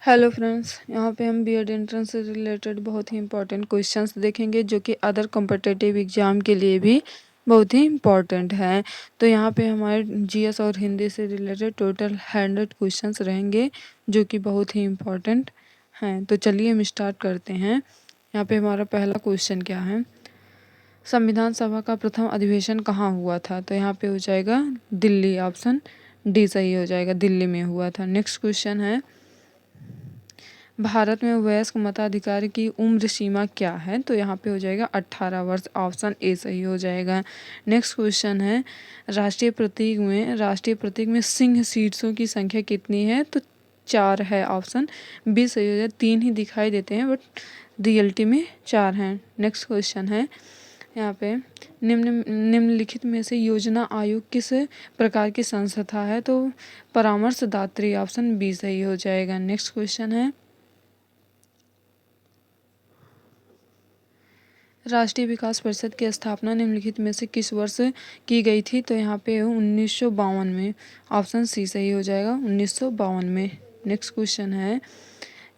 Hello friends, यहाँ पे हम बीएड एंट्रेंस से रिलेटेड बहुत ही इंपॉर्टेंट क्वेश्चंस देखेंगे जो कि अदर कॉम्पिटिटिव एग्जाम के लिए भी बहुत ही इम्पॉर्टेंट हैं। तो यहाँ पे हमारे जीएस और हिंदी से रिलेटेड टोटल 100 क्वेश्चंस रहेंगे जो कि बहुत ही इम्पॉर्टेंट हैं। तो चलिए हम स्टार्ट करते हैं। यहाँ पे हमारा पहला क्वेश्चन क्या है, संविधान सभा का प्रथम अधिवेशन कहाँ हुआ था? तो यहाँ पे हो जाएगा दिल्ली, ऑप्शन डी सही हो जाएगा, दिल्ली में हुआ था। नेक्स्ट क्वेश्चन है, भारत में वयस्क मताधिकार की उम्र सीमा क्या है? तो यहाँ पे हो जाएगा 18 वर्ष, ऑप्शन ए सही हो जाएगा। नेक्स्ट क्वेश्चन है, राष्ट्रीय प्रतीक में सिंह शीर्षों की संख्या कितनी है? तो 4 है, ऑप्शन बी सही हो जाएगा। 3 ही दिखाई देते हैं बट रियलिटी में 4 हैं। नेक्स्ट क्वेश्चन है, यहाँ पे निम्नलिखित में से योजना आयोग किस प्रकार की संस्था है? तो परामर्शदात्री, ऑप्शन बी सही हो जाएगा। नेक्स्ट क्वेश्चन है, राष्ट्रीय विकास परिषद की स्थापना निम्नलिखित में से किस वर्ष की गई थी? तो यहाँ पे 1952 में, ऑप्शन सी सही हो जाएगा, 1952 में। नेक्स्ट क्वेश्चन है,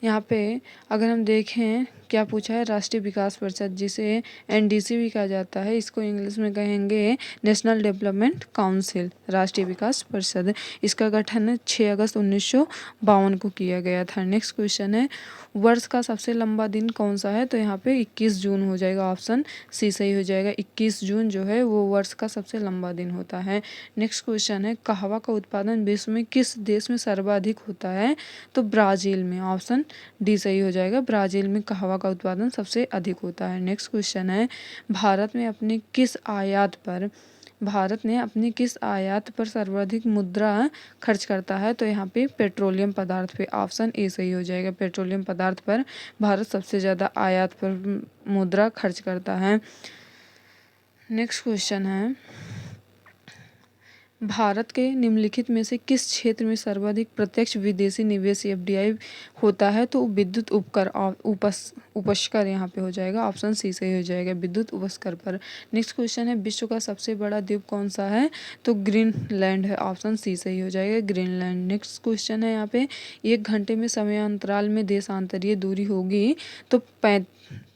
यहाँ पे अगर हम देखें क्या पूछा है, राष्ट्रीय विकास परिषद जिसे एनडीसी भी कहा जाता है, इसको इंग्लिश में कहेंगे नेशनल डेवलपमेंट काउंसिल, राष्ट्रीय विकास परिषद। इसका गठन 6 अगस्त 1952 को किया गया था। नेक्स्ट क्वेश्चन है, वर्ष का सबसे लंबा दिन कौन सा है? तो यहाँ पे 21 जून हो जाएगा, ऑप्शन सी सही हो जाएगा। 21 जून जो है वो वर्ष का सबसे लंबा दिन होता है। नेक्स्ट क्वेश्चन है, कहवा का उत्पादन विश्व में किस देश में सर्वाधिक होता है? तो ब्राज़ील में, ऑप्शन डी सही हो जाएगा, ब्राज़ील में कहवा का उत्पादन सबसे अधिक होता है। नेक्स्ट क्वेश्चन है, भारत ने अपनी किस आयात पर सर्वाधिक मुद्रा खर्च करता है? तो यहाँ पे पेट्रोलियम पदार्थ पे, ऑप्शन ए सही हो जाएगा। पेट्रोलियम पदार्थ पर भारत सबसे ज़्यादा आयात पर मुद्रा खर्च करता है। नेक्स्ट क्वेश्चन है, भारत के निम्नलिखित में से किस क्षेत्र में सर्वाधिक प्रत्यक्ष विदेशी निवेश एफडीआई होता है? तो विद्युत उपस्कर यहाँ पे हो जाएगा, ऑप्शन सी सही हो जाएगा, विद्युत उपस्कर पर। नेक्स्ट क्वेश्चन है, विश्व का सबसे बड़ा द्वीप कौन सा है? तो ग्रीनलैंड है, ऑप्शन सी सही हो जाएगा, ग्रीनलैंड। नेक्स्ट क्वेश्चन है, यहाँ पे 1 घंटे में समयांतराल में देशांतरीय दूरी होगी तो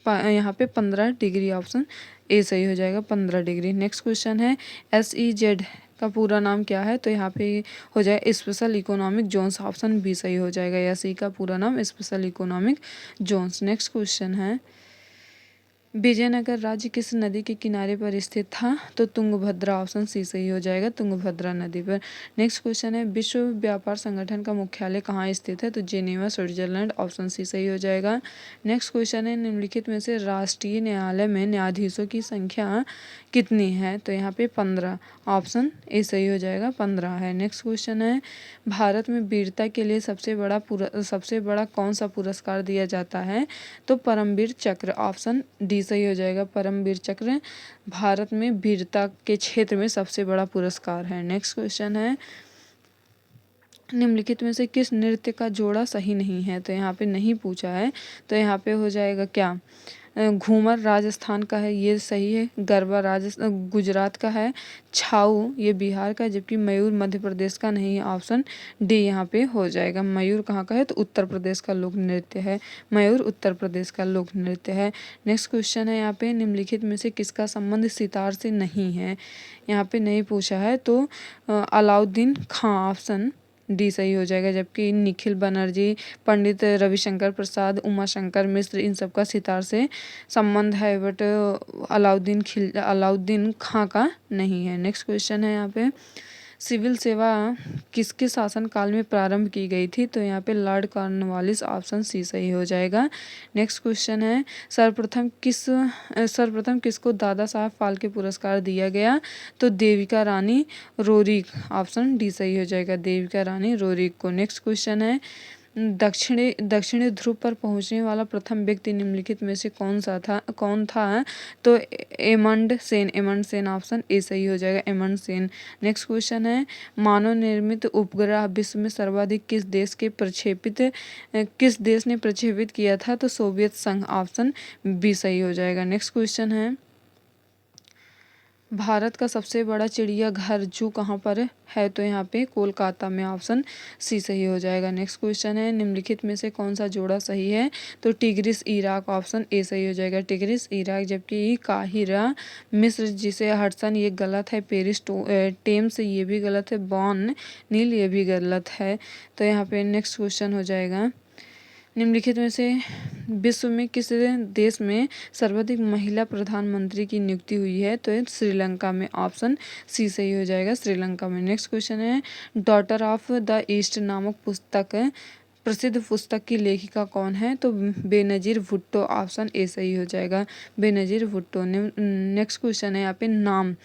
यहाँ पे 15 डिग्री, ऑप्शन ए सही हो जाएगा, 15 डिग्री। नेक्स्ट क्वेश्चन है, SEZ का पूरा नाम क्या है? तो यहाँ पे हो जाएगा special economic zones, option B सही हो जाएगा। SE का पूरा नाम special economic zones. Next question है, विजयनगर राज्य किस नदी के किनारे पर स्थित था? तो तुंगभद्रा, ऑप्शन सी सही हो जाएगा, तुंगभद्रा नदी पर। नेक्स्ट क्वेश्चन है, विश्व व्यापार संगठन का मुख्यालय कहाँ स्थित है? तो जेनेवा, स्विट्जरलैंड, ऑप्शन सी सही हो जाएगा। नेक्स्ट क्वेश्चन है, निम्नलिखित में से राष्ट्रीय न्यायालय में न्यायाधीशों की संख्या कितनी है? तो यहाँ पे 15, ऑप्शन ए सही हो जाएगा, 15 है। नेक्स्ट क्वेश्चन है, भारत में वीरता के लिए सबसे बड़ा कौन सा पुरस्कार दिया जाता है? तो परमवीर चक्र, ऑप्शन डी सही हो जाएगा, परमवीर चक्र भारत में वीरता के क्षेत्र में सबसे बड़ा पुरस्कार है। नेक्स्ट क्वेश्चन है, निम्नलिखित में से किस नृत्य का जोड़ा सही नहीं है? तो यहाँ पे नहीं पूछा है, तो यहाँ पे हो जाएगा क्या, घूमर राजस्थान का है, ये सही है। गरबा गुजरात का है। छाऊ ये बिहार का, जबकि मयूर मध्य प्रदेश का नहीं है, ऑप्शन डी यहाँ पे हो जाएगा। मयूर कहाँ का है? तो उत्तर प्रदेश का लोक नृत्य है, मयूर उत्तर प्रदेश का लोक नृत्य है। नेक्स्ट क्वेश्चन है, यहाँ पे निम्नलिखित में से किसका संबंध सितार से नहीं है? यहाँ पे नहीं पूछा है, तो अलाउद्दीन खां, ऑप्शन डी सही हो जाएगा, जबकि निखिल बनर्जी, पंडित रविशंकर प्रसाद, उमाशंकर मिश्र, इन सब का सितार से संबंध है, बट अलाउद्दीन खां का नहीं है। नेक्स्ट क्वेश्चन है, यहाँ पे सिविल सेवा किसके शासन काल में प्रारंभ की गई थी? तो यहाँ पे लॉर्ड कॉर्नवालिस, ऑप्शन सी सही हो जाएगा। नेक्स्ट क्वेश्चन है, सर्वप्रथम किसको दादा साहब फाल्के पुरस्कार दिया गया? तो Devika Rani Roerich, option D सही हो जाएगा, देविका रानी रोरिक को। नेक्स्ट क्वेश्चन है, दक्षिणी ध्रुव पर पहुंचने वाला प्रथम व्यक्ति निम्नलिखित में से कौन था? तो एमंड सेन, ऑप्शन ए सही हो जाएगा, एमंड सेन। नेक्स्ट क्वेश्चन है, मानव निर्मित उपग्रह विश्व में सर्वाधिक किस देश ने प्रक्षेपित किया था? तो सोवियत संघ, ऑप्शन बी सही हो जाएगा। नेक्स्ट क्वेश्चन है, भारत का सबसे बड़ा चिड़ियाघर जू कहाँ पर है? तो यहाँ पे कोलकाता में, ऑप्शन सी सही हो जाएगा। नेक्स्ट क्वेश्चन है, निम्नलिखित में से कौन सा जोड़ा सही है? तो टिग्रिस इराक, ऑप्शन ए सही हो जाएगा। टिग्रिस इराक, जबकि काहिरा मिस्र, जिसे हडसन ये गलत है। पेरिस टेम्स ये भी गलत है। बॉन नील ये भी गलत है। तो यहाँ पे नेक्स्ट क्वेश्चन हो जाएगा, निम्नलिखित में से विश्व में किस देश में सर्वाधिक महिला प्रधानमंत्री की नियुक्ति हुई है? तो ये श्रीलंका में, ऑप्शन सी सही हो जाएगा, श्रीलंका में। नेक्स्ट क्वेश्चन है, डॉटर ऑफ द ईस्ट नामक प्रसिद्ध पुस्तक की लेखिका कौन है? तो बेनजीर भुट्टो, ऑप्शन ए सही हो जाएगा, बेनजीर भुट्टो। नेक्स्ट क्वेश्चन है यहाँ पे, नाम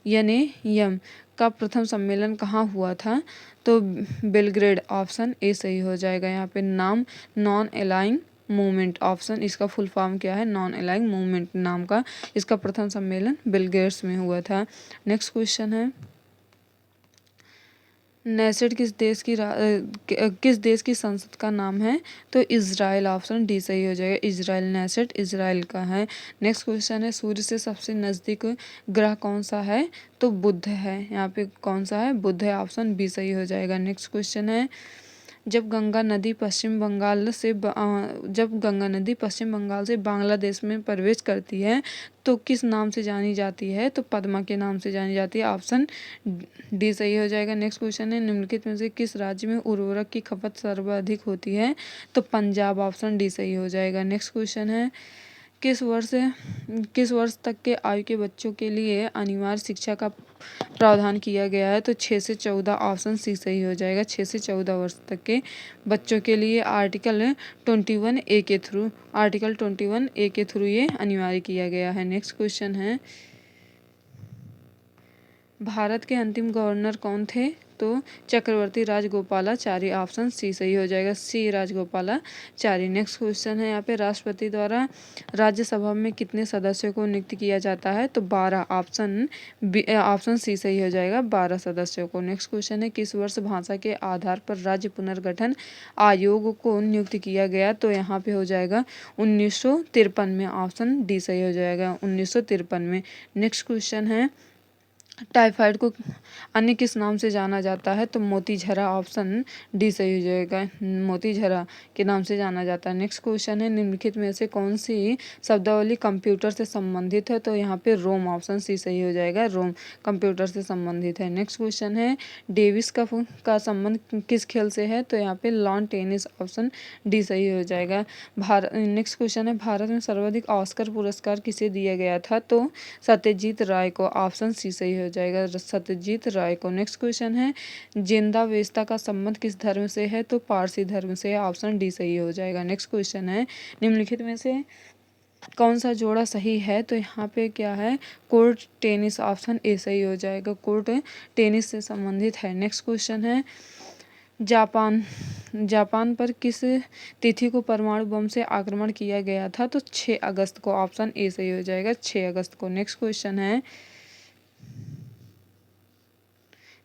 यानी यम का प्रथम सम्मेलन कहाँ हुआ था? तो बेलग्रेड, ऑप्शन ए सही हो जाएगा। यहाँ पे नाम नॉन अलाइंग मूवमेंट, ऑप्शन इसका फुल फॉर्म क्या है? नॉन अलाइंग मूवमेंट नाम का इसका प्रथम सम्मेलन बेलग्रेड्स में हुआ था। नेक्स्ट क्वेश्चन है, नेसेट किस देश की संसद का नाम है? तो इजराइल, ऑप्शन डी सही हो जाएगा, इजराइल। नेसेट इजराइल का है। नेक्स्ट क्वेश्चन है, सूर्य से सबसे नज़दीक ग्रह कौन सा है? तो बुध है। यहाँ पे कौन सा है? बुध है, ऑप्शन बी सही हो जाएगा। नेक्स्ट क्वेश्चन है, जब गंगा नदी पश्चिम बंगाल से बांग्लादेश में प्रवेश करती है तो किस नाम से जानी जाती है? तो पद्मा के नाम से जानी जाती है, ऑप्शन डी सही हो जाएगा। नेक्स्ट क्वेश्चन है, निम्नलिखित में से किस राज्य में उर्वरक की खपत सर्वाधिक होती है? तो पंजाब, ऑप्शन डी सही हो जाएगा। नेक्स्ट क्वेश्चन है, किस वर्ष तक के आयु के बच्चों के लिए अनिवार्य शिक्षा का प्रावधान किया गया है? तो 6 से 14, ऑप्शन सी सही हो जाएगा, 6 से 14 वर्ष तक के बच्चों के लिए आर्टिकल 21A के थ्रू ये अनिवार्य किया गया है। नेक्स्ट क्वेश्चन है, भारत के अंतिम गवर्नर कौन थे? तो चक्रवर्ती राजगोपालाचारी, ऑप्शन सी सही हो जाएगा, सी राजगोपालाचारी। नेक्स्ट क्वेश्चन है यहाँ पे, राष्ट्रपति द्वारा राज्यसभा में कितने सदस्यों को नियुक्त किया जाता है? तो 12, ऑप्शन सी सही हो जाएगा, 12 सदस्यों को। नेक्स्ट क्वेश्चन है, किस वर्ष भाषा के आधार पर राज्य पुनर्गठन आयोग को नियुक्त किया गया? तो यहाँ पे हो जाएगा 1953 में, ऑप्शन डी सही हो जाएगा, 1953 में। नेक्स्ट क्वेश्चन है, टाइफाइड को अन्य किस नाम से जाना जाता है? तो मोतीझरा, ऑप्शन डी सही हो जाएगा, मोतीझरा के नाम से जाना जाता है। नेक्स्ट क्वेश्चन है, निम्नलिखित में से कौन सी शब्दावली कंप्यूटर से संबंधित है? तो यहाँ पे रोम, ऑप्शन सी सही हो जाएगा, रोम कंप्यूटर से संबंधित है। नेक्स्ट क्वेश्चन है, डेविस का संबंध किस खेल से है? तो यहाँ पे लॉन टेनिस, ऑप्शन डी सही हो जाएगा। नेक्स्ट क्वेश्चन है, भारत में सर्वाधिक ऑस्कर पुरस्कार किसे दिया गया था? तो सत्यजीत राय को, ऑप्शन सी सही हो जाएगा, सत्यजीत राय को। नेक्स्ट क्वेश्चन है, जिंदावेस्ता का संबंध किस धर्म से है? तो पारसी धर्म से, ऑप्शन डी सही हो जाएगा। नेक्स्ट क्वेश्चन है, निम्नलिखित में से कौन सा जोड़ा सही है? तो यहाँ पे क्या है? कोर्ट टेनिस, ऑप्शन ए सही हो जाएगा, कोर्ट टेनिस से संबंधित है। नेक्स्ट क्वेश्चन है, जापान पर किस तिथि को परमाणु बम से आक्रमण किया गया था? तो 6 अगस्त को, ऑप्शन ए सही हो जाएगा, 6 अगस्त को। नेक्स्ट क्वेश्चन है,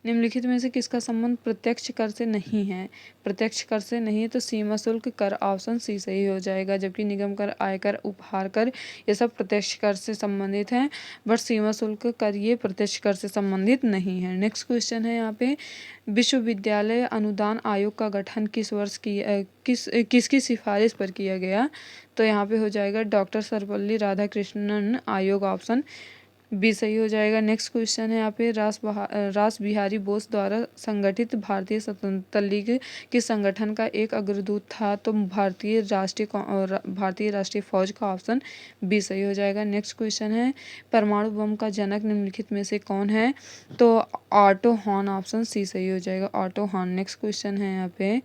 निम्नलिखित में से किसका संबंध प्रत्यक्ष कर से नहीं है? प्रत्यक्ष कर से नहीं है तो सीमा शुल्क कर, ऑप्शन सी सही हो जाएगा, जबकि निगम कर, आयकर, उपहार कर ये सब प्रत्यक्ष कर से संबंधित हैं, बट सीमा शुल्क कर ये प्रत्यक्ष कर से संबंधित नहीं है। नेक्स्ट क्वेश्चन है यहाँ पे, विश्वविद्यालय अनुदान आयोग का गठन किस वर्ष किसकी सिफारिश पर किया गया? तो यहाँ पे हो जाएगा डॉक्टर सर्वपल्ली राधाकृष्णन आयोग, ऑप्शन बी सही हो जाएगा। नेक्स्ट क्वेश्चन है यहाँ पे, रास बिहारी बोस द्वारा संगठित भारतीय स्वतंत्रता लीग के संगठन का एक अग्रदूत था? तो भारतीय राष्ट्रीय फौज का, ऑप्शन बी सही हो जाएगा। नेक्स्ट क्वेश्चन है, परमाणु बम का जनक निम्नलिखित में से कौन है? तो ऑटो हॉर्न, ऑप्शन सी सही हो जाएगा, ऑटो हॉर्न। नेक्स्ट क्वेश्चन है यहाँ पे,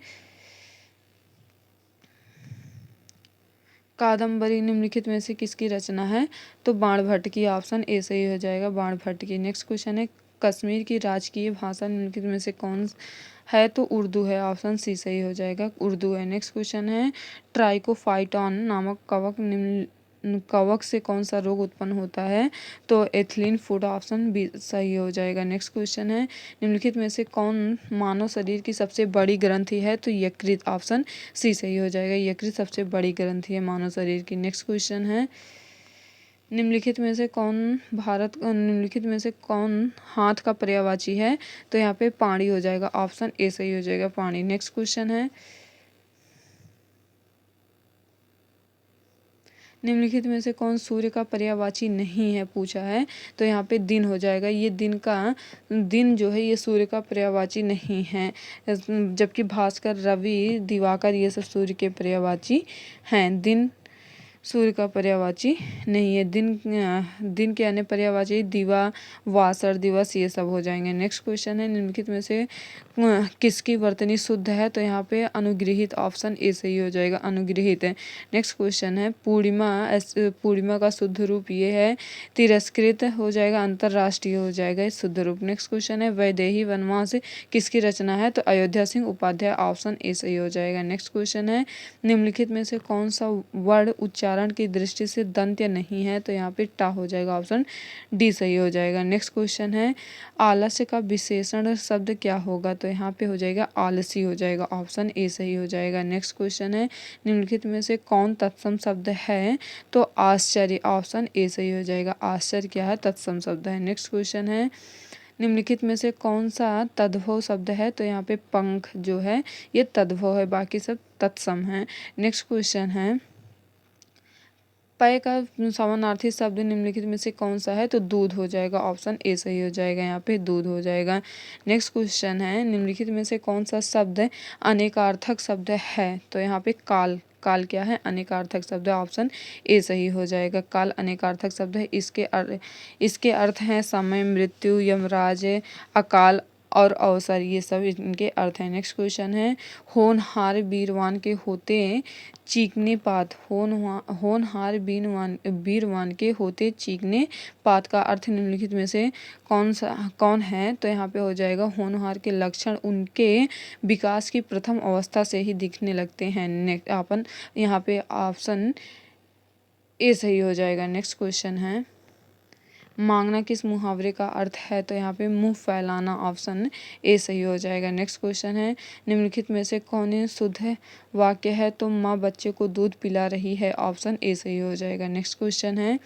कादम्बरी निम्नलिखित में से किसकी रचना है? तो बाणभट्ट की, ऑप्शन ए सही हो जाएगा, बाणभट्ट की। नेक्स्ट क्वेश्चन है, कश्मीर की राजकीय भाषा निम्नलिखित में से कौन है? तो उर्दू है, ऑप्शन सी सही हो जाएगा, उर्दू है। नेक्स्ट क्वेश्चन है, ट्राइकोफाइटॉन नामक कवक से कौन सा रोग उत्पन्न होता है? तो एथिलीन फूड, ऑप्शन बी सही हो जाएगा। नेक्स्ट क्वेश्चन है, निम्नलिखित में से कौन मानव शरीर की सबसे बड़ी ग्रंथि है? तो यकृत, ऑप्शन सी सही हो जाएगा, यकृत सबसे बड़ी ग्रंथि है मानव शरीर की। नेक्स्ट क्वेश्चन है, निम्नलिखित में से कौन हाथ का पर्यायवाची है? तो यहाँ पे पानी हो जाएगा, ऑप्शन ए सही हो जाएगा, पानी। नेक्स्ट क्वेश्चन है, निम्नलिखित में से कौन सूर्य का पर्यायवाची नहीं है पूछा है? तो यहाँ पे दिन हो जाएगा, ये दिन जो है ये सूर्य का पर्यायवाची नहीं है, जबकि भास्कर, रवि, दिवाकर ये सब सूर्य के पर्यायवाची हैं। दिन सूर्य का पर्यायवाची नहीं है। दिन के अन्य पर्यायवाची दिवा, वासर, दिवस ये सब हो जाएंगे। नेक्स्ट क्वेश्चन है, निम्नलिखित में से किसकी वर्तनी शुद्ध है? तो यहाँ पे अनुग्रहित, ऑप्शन ए सही हो जाएगा, अनुग्रहित है। नेक्स्ट क्वेश्चन है, पूर्णिमा का शुद्ध रूप ये है, तिरस्कृत हो जाएगा, अंतरराष्ट्रीय हो जाएगा ये शुद्ध रूप। नेक्स्ट क्वेश्चन है, वैदेही वनवास किसकी रचना है? तो अयोध्या सिंह उपाध्याय, ऑप्शन ए सही हो जाएगा। नेक्स्ट क्वेश्चन है, निम्नलिखित में से कौन सा वर्ण उच्चारण की दृष्टि से दंत्य नहीं है? तो यहाँ पे टा हो जाएगा, ऑप्शन डी सही हो जाएगा। नेक्स्ट क्वेश्चन है, आलस्य का विशेषण शब्द क्या होगा? तो यहाँ पे हो जाएगा आलसी हो जाएगा, ऑप्शन ए सही हो जाएगा। नेक्स्ट क्वेश्चन है, निम्नलिखित में से कौन तत्सम शब्द है? तो आश्चर्य, ऑप्शन ए सही हो जाएगा, आश्चर्य क्या है? तत्सम शब्द है। नेक्स्ट क्वेश्चन है, निम्नलिखित में से कौन सा तद्भव शब्द है? तो यहाँ पे पंख जो है ये तद्भव है, बाकी सब तत्सम है। नेक्स्ट क्वेश्चन है, पय का समानार्थी शब्द निम्नलिखित में से कौन सा है? तो दूध हो जाएगा, ऑप्शन ए सही हो जाएगा, यहाँ पे दूध हो जाएगा। नेक्स्ट क्वेश्चन है, निम्नलिखित में से कौन सा शब्द अनेकार्थक शब्द है? तो यहाँ पे काल, काल क्या है? अनेकार्थक शब्द है, ऑप्शन ए सही हो जाएगा, काल अनेकार्थक शब्द है। इसके अर्थ हैं समय, मृत्यु, यमराज, अकाल और अवसर, ये सब इनके अर्थ हैं। नेक्स्ट क्वेश्चन है, होनहार वीरवान के होते चीकने पात, होनहार वीरवान के होते चीकने पात का अर्थ निम्नलिखित में से कौन है? तो यहाँ पे हो जाएगा, होनहार के लक्षण उनके विकास की प्रथम अवस्था से ही दिखने लगते हैं। नेक्स्ट यहाँ पे ऑप्शन ए सही हो जाएगा। नेक्स्ट क्वेश्चन है, मांगना किस मुहावरे का अर्थ है? तो यहाँ पे मुंह फैलाना, ऑप्शन ए सही हो जाएगा। नेक्स्ट क्वेश्चन है, निम्नलिखित में से कौन शुद्ध वाक्य है? तो माँ बच्चे को दूध पिला रही है, ऑप्शन ए सही हो जाएगा। नेक्स्ट क्वेश्चन है,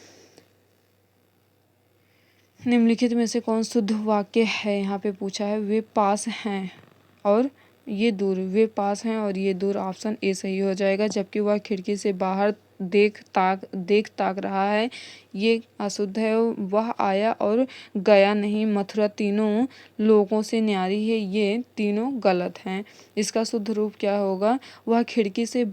निम्नलिखित में से कौन शुद्ध वाक्य है? यहाँ पे पूछा है, वे पास हैं और ये दूर, वे पास हैं और ये दूर, ऑप्शन ए सही हो जाएगा। जबकि वह खिड़की से बाहर देख ताक रहा है, ये अशुद्ध है। वह आया और गया नहीं, मथुरा तीनों लोगों से न्यारी है, ये तीनों गलत हैं। इसका शुद्ध रूप क्या होगा? वह खिड़की से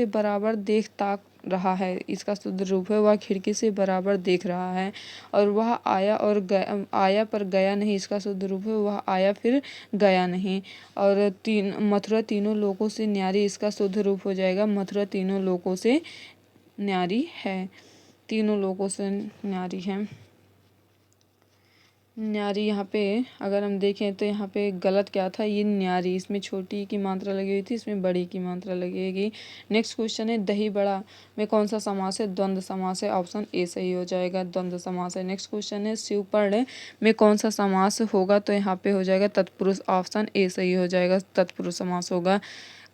बराबर देख ताक रहा है, इसका शुद्ध रूप है, वह खिड़की से बराबर देख रहा है। और वह आया पर गया नहीं, इसका शुद्ध रूप है, वह आया फिर गया नहीं। और मथुरा तीनों लोगों से न्यारी, इसका शुद्ध रूप हो जाएगा, मथुरा तीनों लोगों से न्यारी है, तीनों लोगों से न्यारी है। न्यारी यहाँ पे अगर हम देखें तो यहाँ पे गलत क्या था? ये न्यारी, इसमें छोटी की मात्रा लगी हुई थी, इसमें बड़ी की मात्रा लगेगी। नेक्स्ट क्वेश्चन है, दही बड़ा में कौन सा समास है? द्वंद्व समास है, ऑप्शन ए सही हो जाएगा, द्वंद्व समास है। नेक्स्ट क्वेश्चन है, शिवपर्ण में कौन सा समास होगा? तो यहाँ पे हो जाएगा तत्पुरुष, ऑप्शन ए सही हो जाएगा, तत्पुरुष समास होगा।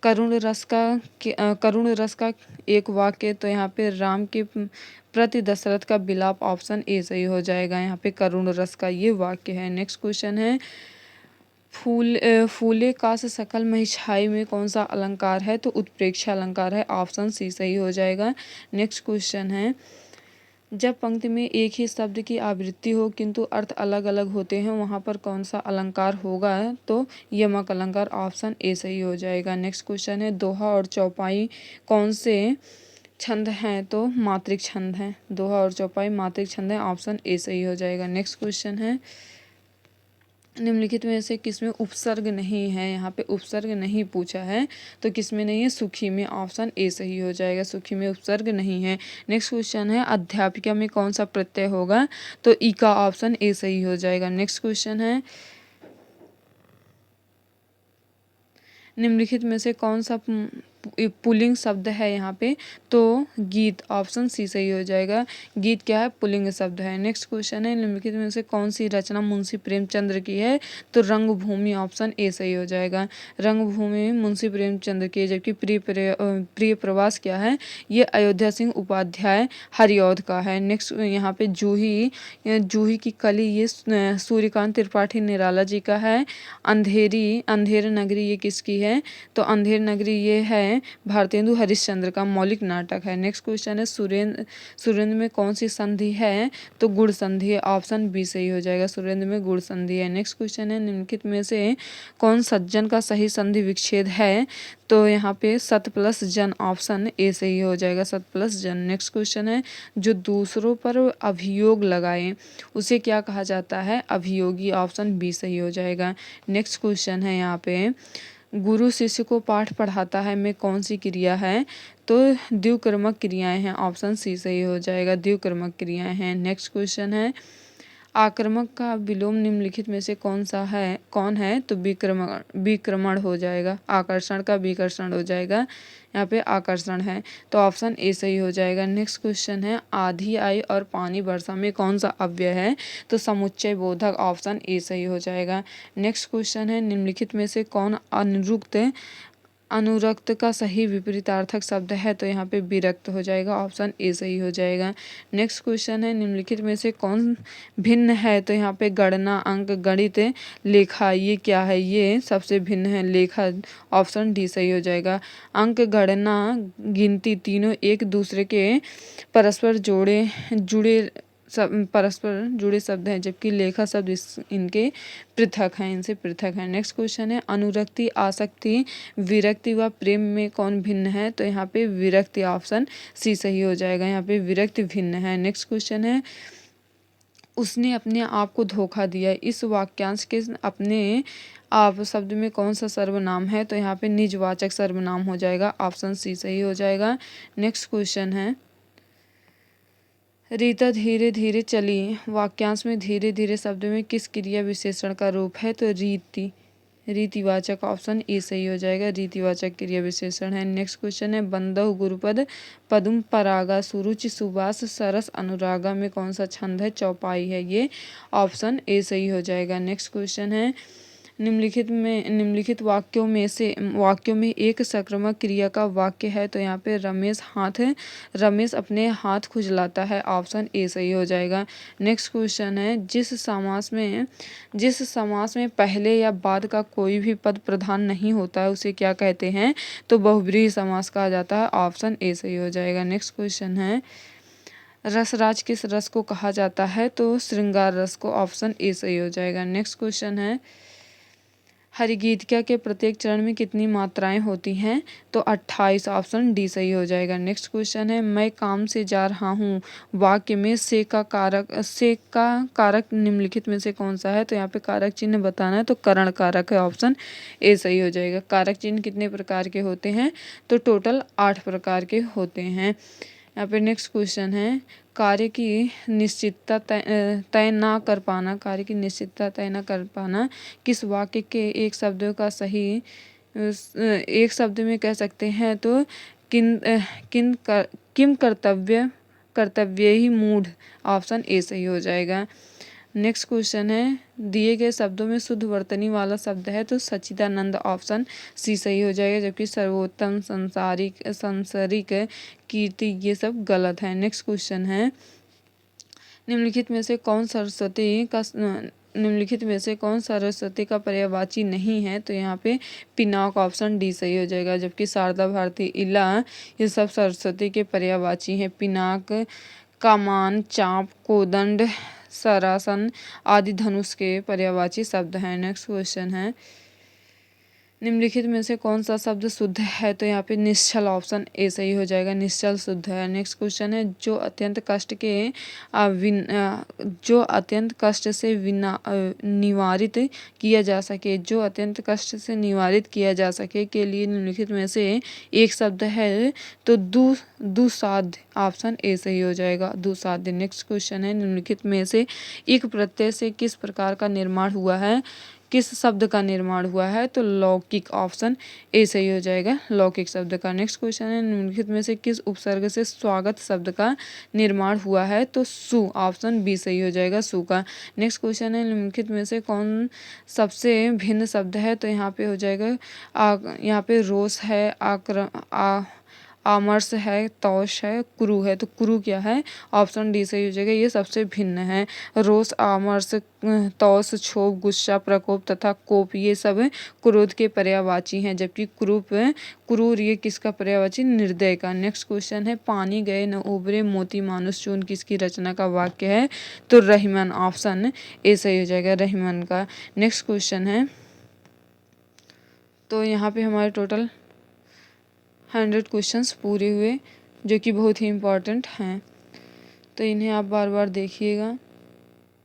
करुण रस का एक वाक्य, तो यहाँ पे राम के प्रति दशरथ का विलाप, ऑप्शन ए सही हो जाएगा, यहाँ पे करुण रस का ये वाक्य है। नेक्स्ट क्वेश्चन है, फूले काश सकल महिछाई में कौन सा अलंकार है? तो उत्प्रेक्षा अलंकार है, ऑप्शन सी सही हो जाएगा। नेक्स्ट क्वेश्चन है, जब पंक्ति में एक ही शब्द की आवृत्ति हो किंतु अर्थ अलग अलग होते हैं, वहाँ पर कौन सा अलंकार होगा? तो यमक अलंकार, ऑप्शन ए सही हो जाएगा। नेक्स्ट क्वेश्चन है, दोहा और चौपाई कौन से छंद हैं? तो मात्रिक छंद हैं, दोहा और चौपाई मात्रिक छंद हैं, ऑप्शन ए सही हो जाएगा। नेक्स्ट क्वेश्चन है, निम्नलिखित में से किसमें उपसर्ग नहीं है? यहाँ पे उपसर्ग नहीं पूछा है, तो किसमें नहीं है? सुखी में, ऑप्शन ए सही हो जाएगा, सुखी में उपसर्ग नहीं है। नेक्स्ट क्वेश्चन है, अध्यापिका में कौन सा प्रत्यय होगा? तो ई का, ऑप्शन ए सही हो जाएगा। नेक्स्ट क्वेश्चन है, निम्नलिखित में से कौन सा पुल्लिंग शब्द है यहाँ पे, तो गीत, ऑप्शन सी सही हो जाएगा। गीत क्या है? पुल्लिंग शब्द है। नेक्स्ट क्वेश्चन है, निम्नलिखित में से कौन सी रचना मुंशी प्रेमचंद्र की है? तो रंगभूमि, ऑप्शन ए सही हो जाएगा। रंगभूमि मुंशी प्रेमचंद्र की है। जबकि प्रिय प्रवास क्या है? ये अयोध्या सिंह उपाध्याय हरिऔध का है। नेक्स्ट यहाँ पे जूही की कली, ये सूर्यकांत त्रिपाठी निराला जी का है। अंधेर नगरी ये किसकी है? तो अंधेर नगरी ये है भारतेंदु हरिश्चंद्र का मौलिक नाटक है। नेक्स्ट क्वेश्चन है, सुरेंद्र में कौन सी संधि है? तो गुण संधि है, ऑप्शन बी सही हो जाएगा। सुरेंद्र में गुण संधि है। नेक्स्ट क्वेश्चन है, निम्नलिखित में से कौन सज्जन का सही संधि विच्छेद है? तो यहाँ पे सत प्लस जन, ऑप्शन ए सही हो जाएगा, सत प्लस जन। नेक्स्ट क्वेश्चन है, जो दूसरों पर अभियोग लगाए उसे क्या कहा जाता है? अभियोगी, ऑप्शन बी सही हो जाएगा। नेक्स्ट क्वेश्चन है यहाँ पे, गुरु शिष्य को पाठ पढ़ाता है में कौन सी क्रिया है? तो द्विकर्मक क्रियाएं हैं, ऑप्शन सी सही हो जाएगा, द्विकर्मक क्रियाएं हैं। नेक्स्ट क्वेश्चन है, आक्रमक का विलोम निम्नलिखित में से कौन है? तो विक्रमण हो जाएगा। आकर्षण का विकर्षण हो जाएगा, यहाँ पे आकर्षण है, तो ऑप्शन ए सही हो जाएगा। नेक्स्ट क्वेश्चन है, आधी आई और पानी वर्षा में कौन सा अव्यय है? तो समुच्चय बोधक, ऑप्शन ए सही हो जाएगा। नेक्स्ट क्वेश्चन है, निम्नलिखित में से कौन अनुरक्त का सही विपरीतार्थक शब्द है? तो यहाँ पे विरक्त हो जाएगा, ऑप्शन ए सही हो जाएगा। नेक्स्ट क्वेश्चन है, निम्नलिखित में से कौन भिन्न है? तो यहाँ पे गणना, अंक, गणित, लेखा, ये क्या है? ये सबसे भिन्न है लेखा, ऑप्शन डी सही हो जाएगा। अंक, गणना, गिनती तीनों एक दूसरे के परस्पर जुड़े शब्द हैं, जबकि लेखा शब्द इनके पृथक हैं, इनसे पृथक हैं। नेक्स्ट क्वेश्चन है, अनुरक्ति, आसक्ति, विरक्ति व प्रेम में कौन भिन्न है? तो यहाँ पे विरक्ति, ऑप्शन सी सही हो जाएगा, यहाँ पे विरक्ति भिन्न है। नेक्स्ट क्वेश्चन है, उसने अपने आप को धोखा दिया, इस वाक्यांश के अपने आप शब्द में कौन सा सर्वनाम है? तो यहाँ पे निजवाचक सर्वनाम हो जाएगा, ऑप्शन सी सही हो जाएगा। नेक्स्ट क्वेश्चन है, रीता धीरे धीरे चली, वाक्यांश में धीरे धीरे शब्द में किस क्रिया विशेषण का रूप है? तो रीतिवाचक, ऑप्शन ए सही हो जाएगा, रीतिवाचक क्रिया विशेषण है। नेक्स्ट क्वेश्चन है, बंदहु गुरुपद पदुम परागा सुरुचि सुबास सरस अनुरागा में कौन सा छंद है? चौपाई है, ये ऑप्शन ए सही हो जाएगा। नेक्स्ट क्वेश्चन है, निम्नलिखित वाक्यों में एक सक्रामक क्रिया का वाक्य है? तो यहाँ पे रमेश अपने हाथ खुजलाता है, ऑप्शन ए सही हो जाएगा। नेक्स्ट क्वेश्चन है, जिस समास में पहले या बाद का कोई भी पद प्रधान नहीं होता है उसे क्या कहते हैं? तो बहुब्रीहि समास कहा जाता है, ऑप्शन ए सही हो जाएगा। नेक्स्ट क्वेश्चन है, रसराज किस रस को कहा जाता है? तो श्रृंगार रस को, ऑप्शन ए सही हो जाएगा। नेक्स्ट क्वेश्चन है, हरिगीतिका के प्रत्येक चरण में कितनी मात्राएं होती हैं? तो 28, ऑप्शन डी सही हो जाएगा। नेक्स्ट क्वेश्चन है, मैं काम से जा रहा हूँ, वाक्य में से का कारक निम्नलिखित में से कौन सा है? तो यहाँ पे कारक चिन्ह बताना है, तो करण कारक है, ऑप्शन ए सही हो जाएगा। कारक चिन्ह कितने प्रकार के होते हैं? तो टोटल 8 प्रकार के होते हैं। यहाँ पे नेक्स्ट क्वेश्चन है, कार्य की निश्चितता तय ना कर पाना किस वाक्य के एक शब्द में कह सकते हैं? तो किम कर्तव्य ही मूढ़, ऑप्शन ए सही हो जाएगा। नेक्स्ट क्वेश्चन है, दिए गए शब्दों में शुद्ध वर्तनी वाला शब्द है? तो सच्चिदानंद, ऑप्शन सी सही हो जाएगा, जबकि सर्वोत्तम, सांसारिक, कीर्ति, ये सब गलत है। नेक्स्ट क्वेश्चन है, निम्नलिखित में से कौन सरस्वती का पर्यायवाची नहीं है? तो यहाँ पे पिनाक, ऑप्शन डी सही हो जाएगा, जबकि शारदा, भारती, इला, ये सब सरस्वती के पर्यायवाची हैं। पिनाक, कमान, चाप, कोदंड, सरासन आदि धनुष के पर्यायवाची शब्द हैं। नेक्स्ट क्वेश्चन है, निम्नलिखित में से कौन सा शब्द शुद्ध है? तो यहाँ पे निश्चल, ऑप्शन ए सही हो जाएगा, निश्चल शुद्ध है। नेक्स्ट क्वेश्चन है, जो अत्यंत कष्ट से निवारित किया जा सके के लिए निम्नलिखित में से एक शब्द है? तो दुसाध्य, ऑप्शन ए सही हो जाएगा, दुसाध्य। नेक्स्ट क्वेश्चन है, निम्नलिखित में से एक प्रत्यय से किस प्रकार का निर्माण हुआ है? किस शब्द का निर्माण हुआ है, तो लौकिक, ऑप्शन ए सही हो जाएगा, लौकिक शब्द का। नेक्स्ट क्वेश्चन है निम्नलिखित में से किस उपसर्ग से स्वागत शब्द का निर्माण हुआ है, तो सु, ऑप्शन बी सही हो जाएगा, सु का। नेक्स्ट क्वेश्चन है निम्नलिखित में से कौन सबसे भिन्न शब्द है, तो यहाँ पे हो जाएगा यहाँ पे रोष है, आमर्श है, तौश है, क्रू है, तो क्रू क्या है, ऑप्शन डी सही हो जाएगा, ये सबसे भिन्न है। रोष, आमर्श, तौश, क्षोभ, गुस्सा, प्रकोप तथा कोप ये सब क्रोध के पर्यायवाची हैं, जबकि क्रूर ये किसका पर्यायवाची, निर्दय का। नेक्स्ट क्वेश्चन है पानी गए न उबरे मोती मानुष चून किसकी रचना का वाक्य है, तो रहीमन, ऑप्शन ए सही हो जाएगा, रहीमन का। नेक्स्ट क्वेश्चन है, तो यहाँ पे हमारे टोटल 100 क्वेश्चंस पूरे हुए, जो कि बहुत ही इम्पॉर्टेंट हैं, तो इन्हें आप बार बार देखिएगा,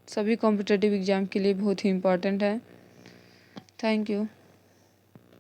सभी कॉम्पिटिटिव एग्ज़ाम के लिए बहुत ही इम्पॉर्टेंट है। Thank you.